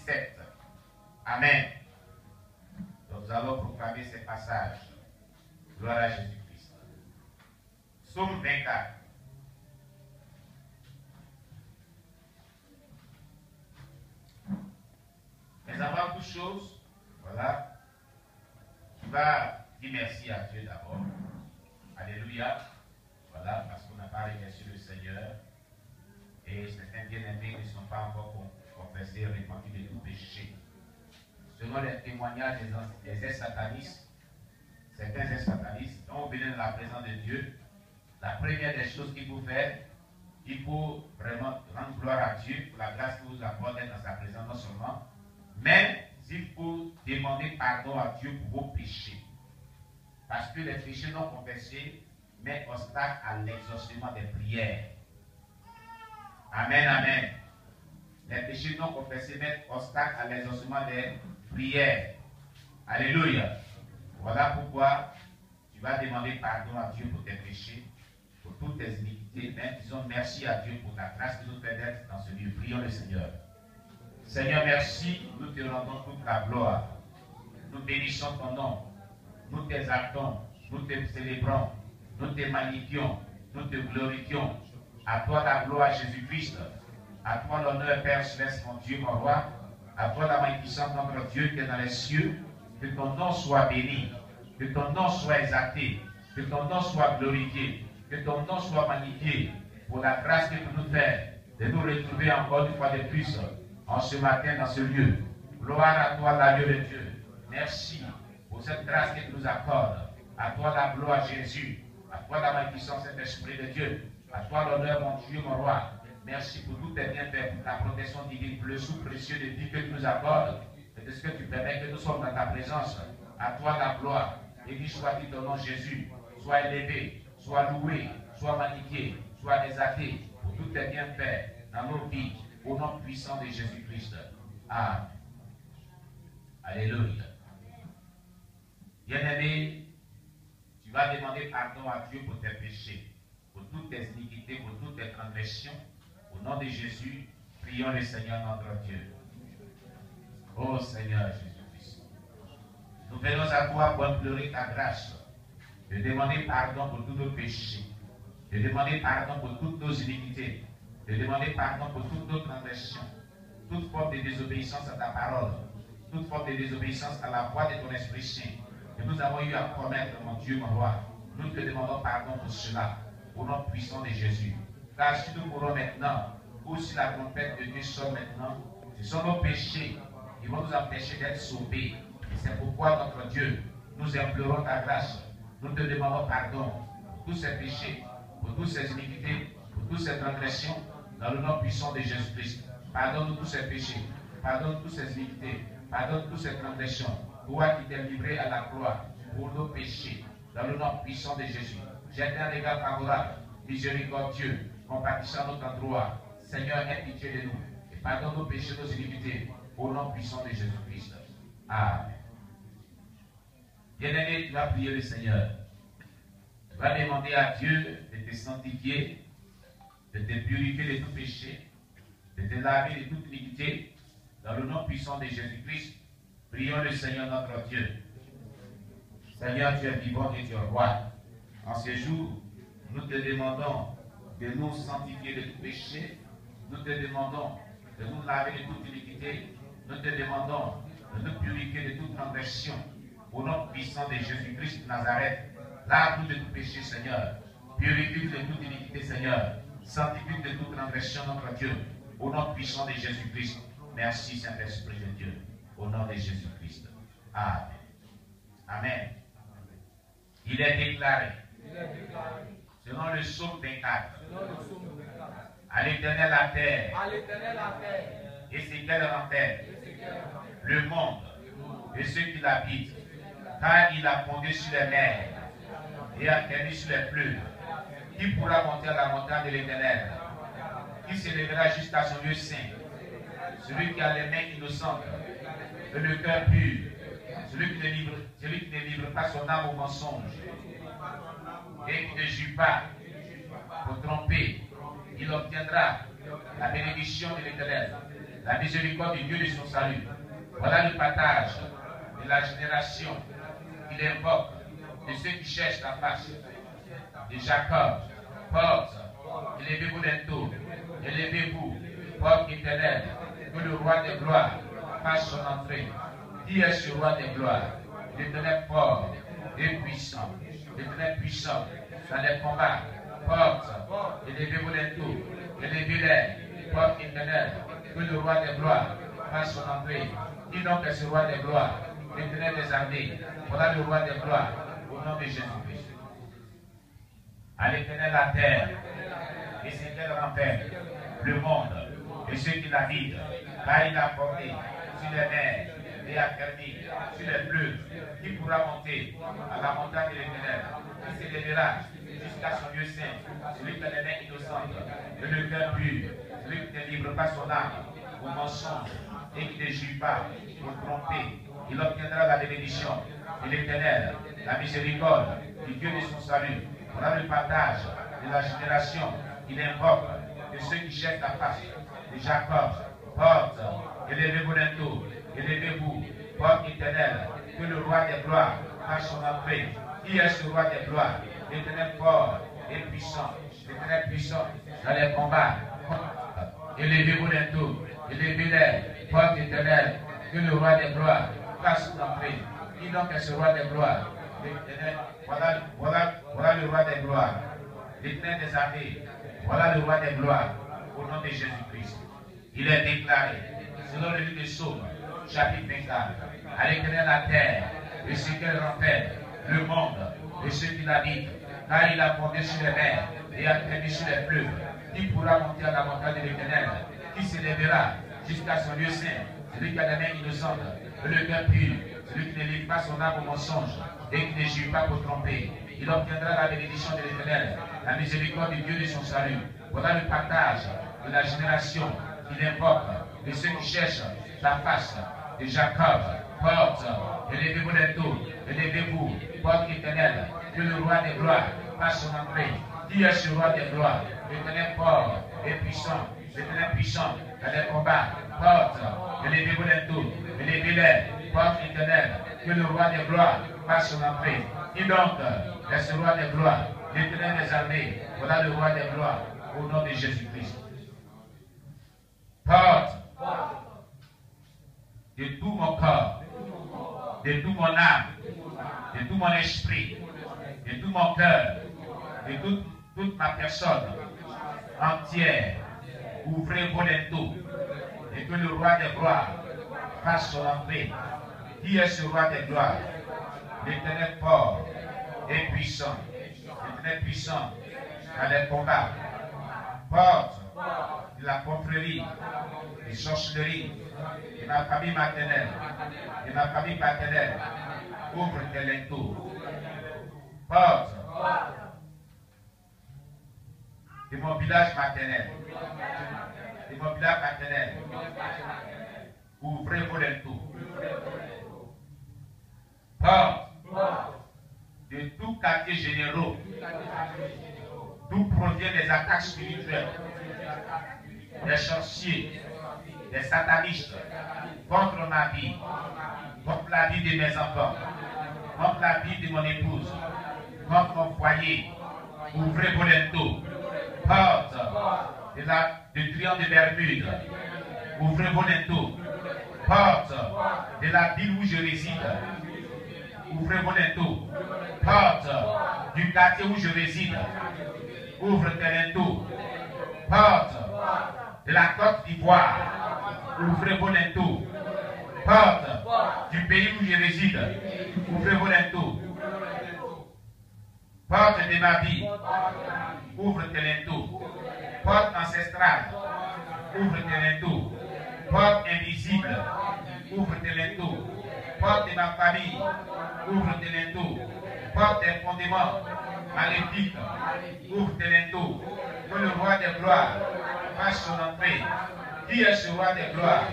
17. Amen. Donc nous allons proclamer ces passages. Gloire à Jésus-Christ. Psaume 24. Mais avant toute chose, voilà, tu vas dire merci à Dieu d'abord. Alléluia. Voilà, parce qu'on n'a pas remercié le Seigneur. Et certains bien-aimés ne sont pas encore confessés et repentis de tout péché. Selon les témoignages des ex-satanistes, certains ex-satanistes, quand vous venez dans la présence de Dieu, la première des choses qu'il faut faire, il faut vraiment rendre gloire à Dieu pour la grâce qu'il vous apporte d'être dans sa présence, non seulement, mais il faut demander pardon à Dieu pour vos péchés. Parce que les péchés non confessés mettent obstacle à l'exaucement des prières. Amen, amen. Les péchés non confessés mettent obstacle à l'exaucement des prières. Alléluia. Voilà pourquoi tu vas demander pardon à Dieu pour tes péchés, pour toutes tes iniquités. Mais disons merci à Dieu pour la grâce qui nous fait d'être dans ce lieu. Prions le Seigneur. Seigneur, merci. Nous te rendons toute la gloire. Nous bénissons ton nom. Nous t'exaltons. Nous te célébrons. Nous te magnifions. Nous te glorifions. À toi la gloire, Jésus-Christ. À toi l'honneur, Père Céleste, mon Dieu, mon roi. À toi la magnificence, notre Dieu qui est dans les cieux. Que ton nom soit béni. Que ton nom soit exalté. Que ton nom soit glorifié. Que ton nom soit magnifié. Pour la grâce que tu nous fais de nous retrouver encore une fois de plus en ce matin dans ce lieu. Gloire à toi, l'agneau de Dieu. Merci pour cette grâce que tu nous accordes. À toi la gloire, Jésus. À toi la magnificence, cet esprit de Dieu. À toi l'honneur, mon Dieu, mon roi. Merci pour tous tes bienfaits, pour ta protection divine, pour le sou précieux de vie que tu nous accordes. Et de ce que tu permets que nous sommes dans ta présence. À toi la gloire. Béni soit-il ton nom, Jésus. Sois élevé, sois loué, sois magnifié, sois exalté pour tous tes bienfaits dans nos vies. Au nom puissant de Jésus-Christ. Amen. Alléluia. Bien-aimé, tu vas demander pardon à Dieu pour tes péchés, pour toutes tes iniquités, pour toutes tes transgressions. Au nom de Jésus, prions le Seigneur notre Dieu. Ô Seigneur Jésus-Christ, nous venons à toi pour implorer ta grâce, de demander pardon pour tous nos péchés, de demander pardon pour toutes nos iniquités, de demander pardon pour toutes nos transgressions, toute forme de désobéissance à ta parole, toute forme de désobéissance à la voix de ton Esprit Saint, que nous avons eu à commettre, mon Dieu, mon roi. Nous te demandons pardon pour cela, au nom puissant de Jésus. Car si nous mourons maintenant, ou si la trompette de Dieu sonne maintenant, ce sont nos péchés qui vont nous empêcher d'être sauvés. Et c'est pourquoi, notre Dieu, nous implorons ta grâce. Nous te demandons pardon pour tous ces péchés, pour toutes ces iniquités, pour toutes ces transgressions, dans le nom puissant de Jésus-Christ. Pardonne-nous tous ces péchés, pardonne toutes ces iniquités, pardonne toutes ces transgressions. Toi qui t'es livré à la croix pour nos péchés, dans le nom puissant de Jésus. Jette un regard favorable, miséricordieux, compatissant notre endroit. Seigneur, aie pitié de nous et pardonne nos péchés, nos iniquités, au nom puissant de Jésus-Christ. Amen. Bien-aimé, tu vas prier le Seigneur. Tu vas demander à Dieu de te sanctifier, de te purifier de tout péché, de te laver de toute iniquité, dans le nom puissant de Jésus-Christ. Prions le Seigneur notre Dieu. Seigneur, tu es vivant et tu es roi. En ce jour, nous te demandons de nous sanctifier de tout péché. Nous te demandons de nous laver de toute iniquité. Nous te demandons de nous purifier de toute transgression. Au nom puissant de Jésus-Christ de Nazareth, lave-nous de tout péché, Seigneur. Purifie-nous de toute iniquité, Seigneur. Sanctifie de toute transgression, notre Dieu. Au nom puissant de Jésus-Christ. Merci, Saint-Esprit de Dieu. Au nom de Jésus-Christ. Amen. Amen. Il est déclaré, selon le psaume 24, à l'Éternel la terre, et ce qu'elle remplit, le monde et ceux qui l'habitent, car il a fondé sur les mers et a terni sur les fleuves. Qui pourra monter à la montagne de l'Éternel? Qui s'élèvera jusqu'à son lieu saint? Celui qui a les mains innocentes et le cœur pur, celui qui ne livre pas son âme au mensonge et qui ne jure pas pour tromper, il obtiendra la bénédiction de l'Éternel, la miséricorde du Dieu de son salut. Voilà le partage de la génération qu'il invoque, de ceux qui cherchent la face de Jacob. Porte, élevez-vous d'un tour, élevez-vous, porte éternelle, que le roi des gloires fasse son entrée. Qui est ce roi des gloires? L'Éternel fort et puissant, l'Éternel puissant dans les combats. Porte, élevez-vous d'un tour, élevez-les, porte éternelle, que le roi des gloires fasse son entrée. Qui donc est ce roi des gloires? L'Éternel des armées. Voilà le roi des gloires, au nom de Jésus-Christ. À l'Éternel la terre, et ce qu'elle renferme, le monde, et ceux qui l'habitent, car il a formé sur les mers et a fermé sur les fleuves. Qui pourra monter à la montagne de l'Éternel? Qui s'élèvera jusqu'à son lieu saint? Celui qui a les mains innocentes et le cœur pur, celui qui ne livre pas son âme au mensonge et qui ne juge pas pour tromper. Il obtiendra la bénédiction de l'Éternel, la miséricorde du Dieu de son salut. Voilà le partage de la génération qu'il invoque de ceux qui cherchent la face de Jacob. Porte, élevez-vous d'un tour, élevez-vous, porte éternelle, que le roi des gloires fasse son entrée. Qui est ce roi des gloires? L'Éternel fort et puissant, l'Éternel puissant dans les combats. Élevez-vous d'un tour, élevez-les, porte éternelle, que le roi des gloires fasse son entrée. Qui donc est ce roi des gloires? Voilà le roi des gloires, l'Éternel des armées. Voilà le roi des gloires, au nom de Jésus-Christ. Il est déclaré, selon le livre des Psaumes, chapitre 24, à l'Éternel la terre, et ce qu'elle renferme, le monde, et ceux qui l'habitent, car il a fondé sur les mers et a fermé sur les fleuves. Qui pourra monter à la montagne de l'Éternel? Qui s'élèvera jusqu'à son lieu saint? Celui qui a les mains innocentes et le cœur pur, celui qui ne livre pas son âme au mensonge et qui ne juge pas pour tromper. Il obtiendra la bénédiction de l'Éternel, la miséricorde du Dieu de son salut. Voilà le partage de la génération qu'il invoque de ceux qui cherchent la face de Jacob. Porte, élevez-vous les tours, élevez-vous, porte éternelle, que le roi des gloires fasse son entrée. Qui est ce roi des gloires? L'Éternel fort et puissant, l'Éternel puissant dans les combats. Porte, élevez-vous les tours, élevez-les, porte éternelle, que le roi des gloires fasse son entrée. Qui donc est ce roi des gloires? L'Éternel des armées. Voilà le roi des gloires, au nom de Jésus-Christ. Porte de tout mon corps, de tout mon âme, de tout mon esprit, de tout mon cœur, de toute ma personne entière. Ouvrez vos linteaux et que le roi des gloires fasse son entrée. Qui est ce roi des gloires? L'Éternel fort et puissant, l'Éternel puissant dans les combats. Porte de la confrérie, des sorcelleries, de ma famille maternelle, de ma famille paternelle. Ouvre tes linteaux. Porte de mon village maternel, de mon village maternel. Ouvrez vos linteaux. Porte de tout quartier généraux, d'où proviennent les attaques spirituelles, des sorciers, des satanistes, contre ma vie, contre la vie de mes enfants, contre la vie de mon épouse, contre mon foyer. Ouvrez vos linteaux. Porte du triangle de Bermude. Ouvrez vos linteaux. Porte de la ville où je réside. Ouvrez vos linteaux. Porte du quartier où je réside. Ouvre tes linteaux. Porte de la Côte d'Ivoire. Ouvrez vos linteaux. Porte du pays où je réside. Ouvrez vos linteaux. Porte de ma vie. Ouvre tes linteaux. Porte ancestrale. Ouvre tes linteaux. Porte invisible. Ouvre tes linteaux. Porte de ma famille. Ouvre tes linteaux. Porte des fondements maléfiques. Ouvre tes linteaux. Que le roi des gloires fasse son entrée. Qui est ce roi des gloires?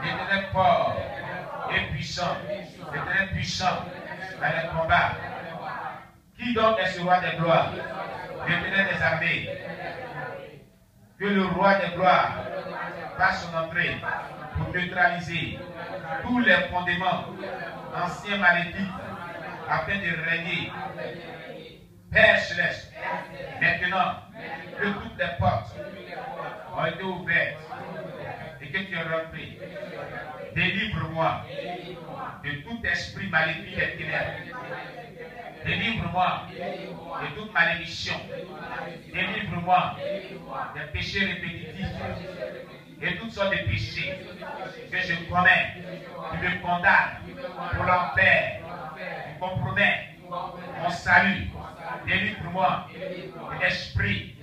L'Éternel fort et puissant. L'Éternel puissant dans les combats. Qui donc est ce roi des gloires? L'Éternel des armées. Que le roi des gloires fasse son entrée pour neutraliser tous les fondements anciens maléfiques afin de régner. Père céleste, maintenant que toutes les portes ont été ouvertes et que tu es rentré, délivre-moi de tout esprit maléfique et ténèbres. Délivre-moi de toute malédiction. Délivre-moi des péchés répétitifs et toutes sortes de péchés que je commets, qui me condamnent pour l'enfer, qui compromettent mon salut. Délivre-moi de l'esprit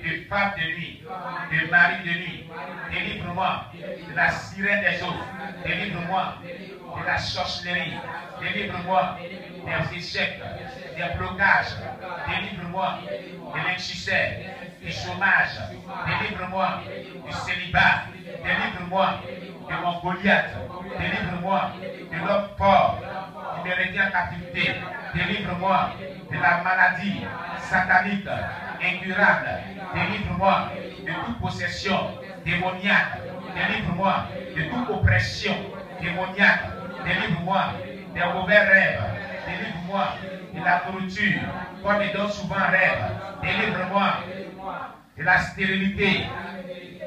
de femme de nuit, de mari de nuit. Délivre-moi de la sirène des eaux. Délivre-moi de la sorcellerie. Délivre-moi des échecs, des blocages. Délivre-moi de l'insuccès, du chômage. Délivre-moi du célibat. Délivre-moi de mon Goliath. Délivre-moi de l'homme fort qui me retient en captivité. Délivre-moi de la maladie satanique, incurable. Délivre-moi de toute possession démoniaque. Délivre-moi de toute oppression démoniaque. Délivre-moi des mauvais rêves. Délivre-moi de la nourriture qu'on me donne souvent en rêve. Délivre-moi de la stérilité.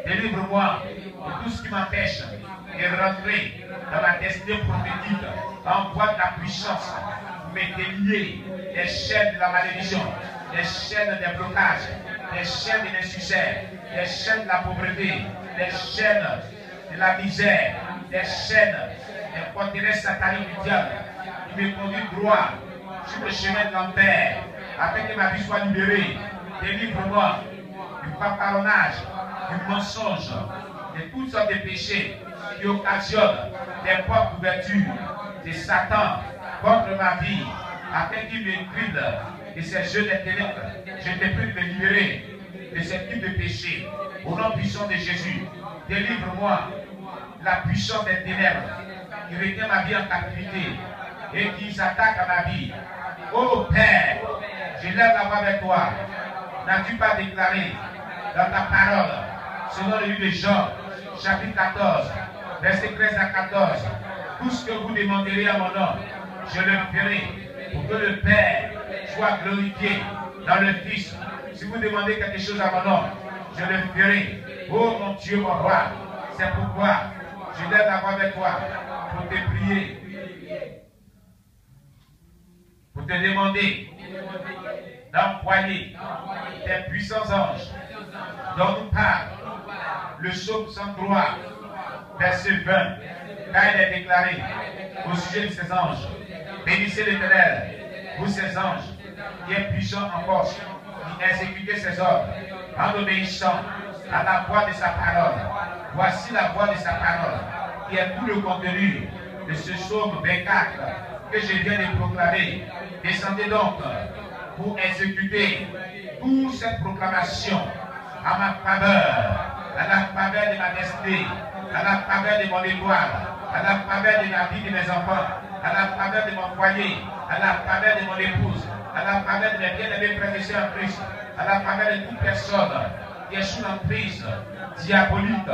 Délivre-moi de tout ce qui m'empêche de rentrer dans ma destinée prophétique. Envoie de la puissance pour me délier les chaînes de la malédiction, les chaînes des blocages, les chaînes de l'insuccès, les chaînes de la pauvreté, les chaînes de la misère, les chaînes des forteresses sataniques du diable qui me conduit droit sur le chemin de l'enfer afin que ma vie soit libérée. Délivre-moi du papillonnage, du mensonge, de toutes sortes de péchés qui occasionnent des portes d'ouverture de Satan contre ma vie afin qu'il me dribble de ces jeux des ténèbres. Je ne peux me libérer de ce type de péché. Au nom puissant de Jésus, délivre-moi de la puissance des ténèbres qui retient ma vie en captivité et qui s'attaque à ma vie. Oh Père, je lève la voix vers toi. N'as-tu pas déclaré dans ta parole, selon le livre de Jean, chapitre 14, verset 13 à 14, tout ce que vous demanderez à mon nom, je le ferai pour que le Père soit glorifié dans le Fils. Si vous demandez quelque chose à mon nom, je le ferai. Oh mon Dieu, mon roi, c'est pourquoi je lève la voix vers toi pour te prier, pour te demander d'employer tes puissants anges dont nous parle le psaume 103, verset 20, car il est déclaré au sujet de ces anges: bénissez l'Éternel, vous ces anges, qui êtes puissants en force, qui exécutez ses ordres, en obéissant à la voix de sa parole. Voici la voix de sa parole, qui est tout le contenu de ce psaume 24 que je viens de proclamer. Descendez donc pour exécuter toute cette proclamation à ma faveur, à la faveur de ma destinée, à la faveur de mon étoile, à la faveur de la vie de mes enfants, à la faveur de mon foyer, à la faveur de mon épouse, à la faveur de mes bien-aimés frères et sœurs en Christ, à la faveur de toute personne qui est sous l'emprise diabolique,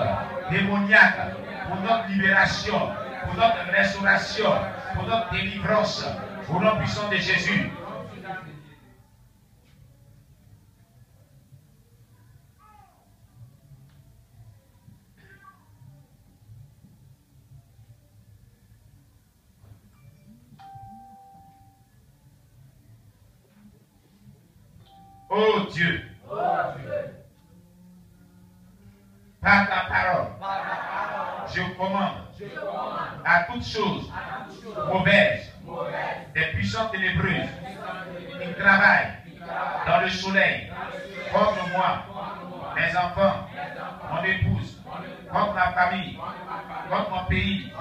démoniaque, pour notre libération, pour notre restauration, pour notre délivrance, au nom puissant de Jésus. Oh Dieu, par ta parole, je commande à toutes choses mauvaises, des puissances ténébreuses qui travaillent dans le soleil contre moi, mes enfants, mon épouse, contre ma famille, contre mon pays,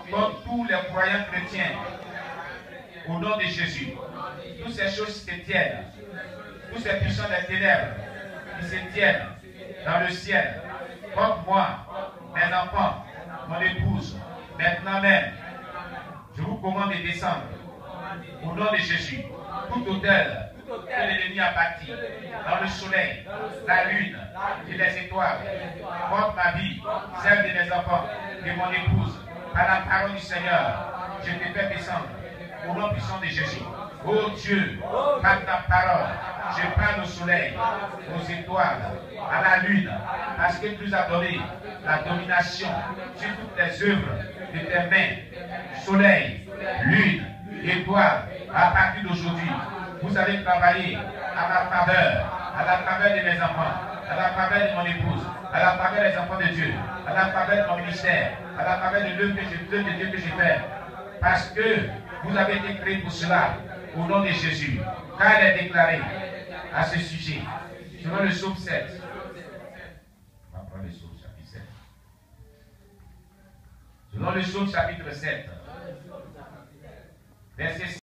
contre tous les croyants chrétiens, au nom de Jésus. Toutes ces choses se tiennent. Tous ces puissants des ténèbres qui se tiennent dans le ciel contre moi, mes enfants, mon épouse, maintenant même, je vous commande de descendre au nom de Jésus. Tout autel que l'ennemi a bâti dans le soleil, la lune et les étoiles, contre ma vie, celle de mes enfants, de mon épouse, par la parole du Seigneur, je te fais descendre au nom puissant de Jésus. Oh Dieu, par ta parole, je parle au soleil, aux étoiles, à la lune, parce que tu nous as donné la domination sur toutes les œuvres de tes mains. Soleil, lune, étoile, à partir d'aujourd'hui, vous allez travailler à la faveur de mes enfants, à la faveur de mon épouse, à la faveur des enfants de Dieu, à la faveur de mon ministère, à la faveur de l'œuvre de Dieu que je fais. Parce que vous avez été créés pour cela, au nom de Jésus. Car il est déclaré à ce sujet, selon le psaume 7. On va prendre le psaume chapitre 7. Selon le psaume chapitre 7, verset